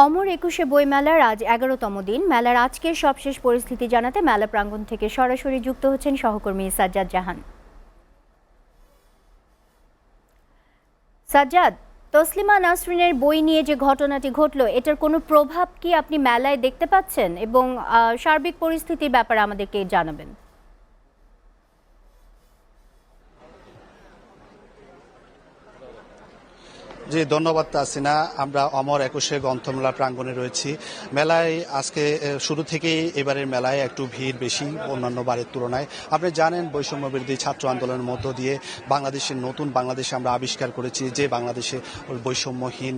অমর একুশে বইমেলার আজ ১১তম দিন। মেলার আজকের সবশেষ পরিস্থিতি জানাতে মেলা প্রাঙ্গণ থেকে সরাসরি যুক্ত হচ্ছেন সহকর্মী সাজ্জাদ জাহান। সাজ্জাদ, তসলিমা নাসরিনের বই নিয়ে যে ঘটনাটি ঘটল, এটার কোনো প্রভাব কি আপনি মেলায় দেখতে পাচ্ছেন এবং সার্বিক পরিস্থিতির ব্যাপারে আমাদেরকে জানাবেন? জি, ধন্যবাদ তাসিনা। আমরা অমর একুশে গ্রন্থমেলা প্রাঙ্গণে রয়েছি। মেলায় আজকে শুরু থেকেই এবারের মেলায় একটু ভিড় বেশি অন্যান্য বারের তুলনায়। আপনি জানেন, বৈষম্য বিরোধী ছাত্র আন্দোলনের মধ্য দিয়ে বাংলাদেশের নতুন বাংলাদেশে আমরা আবিষ্কার করেছি যে বাংলাদেশে বৈষম্যহীন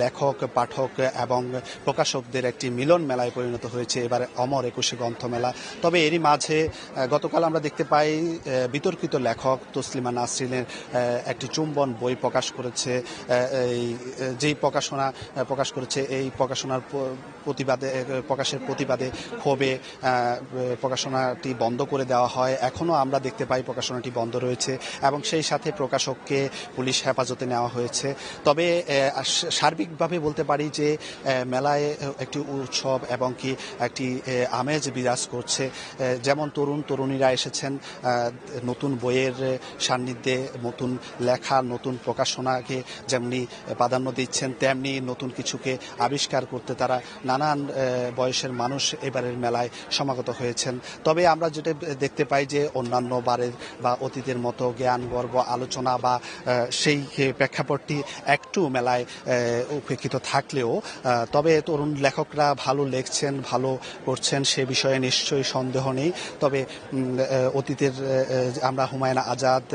লেখক, পাঠক এবং প্রকাশকদের একটি মিলন মেলায় পরিণত হয়েছে এবার অমর একুশে গ্রন্থমেলা। তবে এরই মাঝে গতকাল আমরা দেখতে পাই বিতর্কিত লেখক তসলিমা নাসরিনের একটি চুম্বন বই প্রকাশ করেছে। যেই প্রকাশনা প্রকাশ করেছে, এই প্রকাশনার প্রকাশের প্রতিবাদে ক্ষোভে প্রকাশনাটি বন্ধ করে দেওয়া হয়। এখনও আমরা দেখতে পাই প্রকাশনাটি বন্ধ রয়েছে এবং সেই সাথে প্রকাশককে পুলিশ হেফাজতে নেওয়া হয়েছে। তবে সার্বিকভাবে বলতে পারি যে মেলায় একটি উৎসব এবং কি একটি আমেজ বিরাজ করছে। যেমন তরুণীরা এসেছেন নতুন বইয়ের সান্নিধ্যে, নতুন লেখা, নতুন প্রকাশনাকে যেমনি প্রাধান্য দিচ্ছেন, তেমনি নতুন কিছুকে আবিষ্কার করতে তারা নানান বয়সের মানুষ এবারের মেলায় সমাগত হয়েছেন। তবে আমরা যেটা দেখতে পাই যে অন্যান্য বারের বা অতীতের মতো জ্ঞান গর্ব আলোচনা বা সেই প্রেক্ষাপটটি একটু মেলায় উপেক্ষিত থাকলেও তবে তরুণ লেখকরা ভালো লিখছেন, ভালো করছেন, সে বিষয়ে নিশ্চয়ই সন্দেহ নেই। তবে অতীতের আমরা হুমায়ুন আজাদ,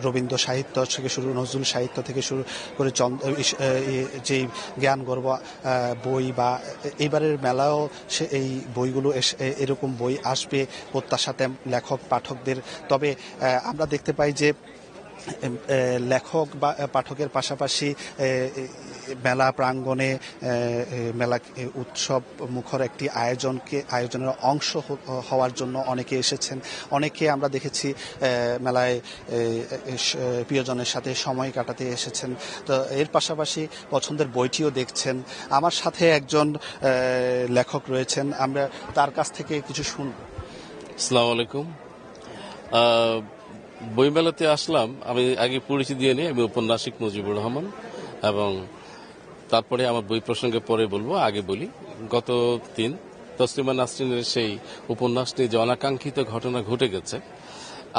রবীন্দ্র সাহিত্য থেকে শুরু, নজরুল সাহিত্য থেকে শুরু করে যেই জ্ঞান গর্ব বই বা এবারের মেলাও এই বইগুলো এরকম বই আসবে প্রত্যাশাতে লেখক পাঠকদের। তবে আমরা দেখতে পাই যে লেখক বা পাঠকের পাশাপাশি মেলা প্রাঙ্গণে মেলা উৎসব মুখর একটি আয়োজনের অংশ হওয়ার জন্য অনেকে এসেছেন। অনেকে আমরা দেখেছি মেলায় প্রিয়জনের সাথে সময় কাটাতে এসেছেন। তো এর পাশাপাশি পছন্দের বইটিও দেখছেন। আমার সাথে একজন লেখক রয়েছেন, আমরা তার কাছ থেকে কিছু শুনব। আসসালামু আলাইকুম। বইমেলাতে আসলাম, আমি আগে পরিচয় দিয়ে নিই। আমি উপন্যাসিক মুজিবুর রহমান এবং তারপরে আমার বই প্রসঙ্গে পরে বলবো। আগে বলি, গত দিন তসলিমা নাসরিনের সেই উপন্যাস নিয়ে যে অনাকাঙ্ক্ষিত ঘটনা ঘটে গেছে,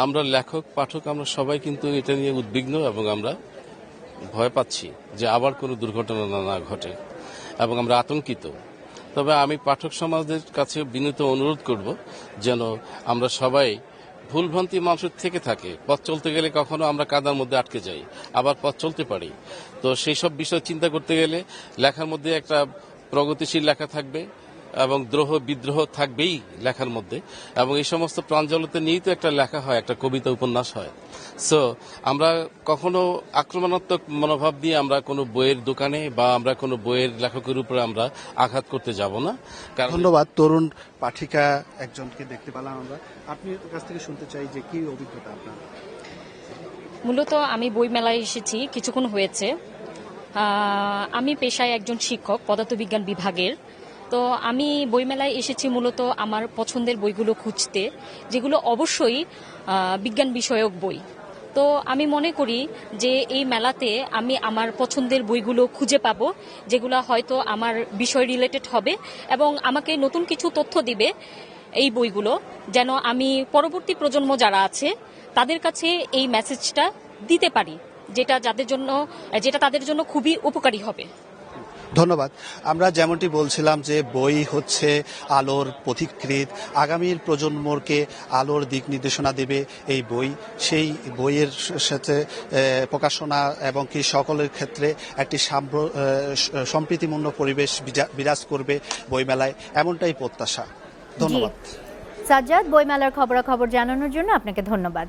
আমরা লেখক পাঠক আমরা সবাই কিন্তু এটা নিয়ে উদ্বিগ্ন এবং আমরা ভয় পাচ্ছি যে আবার কোনো দুর্ঘটনা না ঘটে এবং আমরা আতঙ্কিত। তবে আমি পাঠক সমাজের কাছে বিনীত অনুরোধ করব যেন আমরা সবাই, ভুলভ্রান্তি মানুষের থেকে থাকে, পথ চলতে গেলে কখনো আমরা কাদার মধ্যে আটকে যাই, আবার পথ চলতে পারি। তো সেই সব বিষয় চিন্তা করতে গেলে লেখার মধ্যে একটা প্রগতিশীল লেখা থাকবে এবং দ্রোহ বিদ্রোহ থাকবেই লেখার মধ্যে, এবং এই সমস্ত প্রাঞ্জলতা নিয়েই তো একটা লেখা হয়, একটা কবিতা উপন্যাস হয়। সো আমরা কখনো আক্রমণাত্মক মনোভাব দিয়ে আমরা কোনো বইয়ের দোকানে বা আমরা কোনো বইয়ের লেখকের উপরে আমরা আঘাত করতে যাব না। ধন্যবাদ। তরুণ পাঠিকা একজনকে দেখতে পেলাম আমরা, আপনি কাছ থেকে শুনতে চাই যে কি অভিজ্ঞতা আপনার? মূলত আমি বই মেলায় এসেছি কিছুক্ষণ হয়েছে। আমি পেশায় একজন শিক্ষক, পদার্থবিজ্ঞান বিভাগের। তো আমি বইমেলায় এসেছি মূলত আমার পছন্দের বইগুলো খুঁজতে, যেগুলো অবশ্যই বিজ্ঞান বিষয়ক বই। তো আমি মনে করি যে এই মেলাতে আমি আমার পছন্দের বইগুলো খুঁজে পাবো, যেগুলো হয়তো আমার বিষয় রিলেটেড হবে এবং আমাকে নতুন কিছু তথ্য দিবে এই বইগুলো, যেন আমি পরবর্তী প্রজন্ম যারা আছে তাদের কাছে এই মেসেজটা দিতে পারি, যেটা তাদের জন্য খুবই উপকারী হবে। ধন্যবাদ। আমরা যেমনটি বলছিলাম যে বই হচ্ছে আলোর পথিকৃৎ, আগামীর প্রজন্মকে আলোর দিক নির্দেশনা দেবে এই বই। সেই বইয়ের সাথে প্রকাশনা এবং কি সকলের ক্ষেত্রে একটি সম্প্রীতিপূর্ণ পরিবেশ বিরাজ করবে বইমেলায়, এমনটাই প্রত্যাশা। ধন্যবাদ। সাজ্জাদ, বইমেলার খবরাখবর জানানোর জন্য আপনাকে ধন্যবাদ।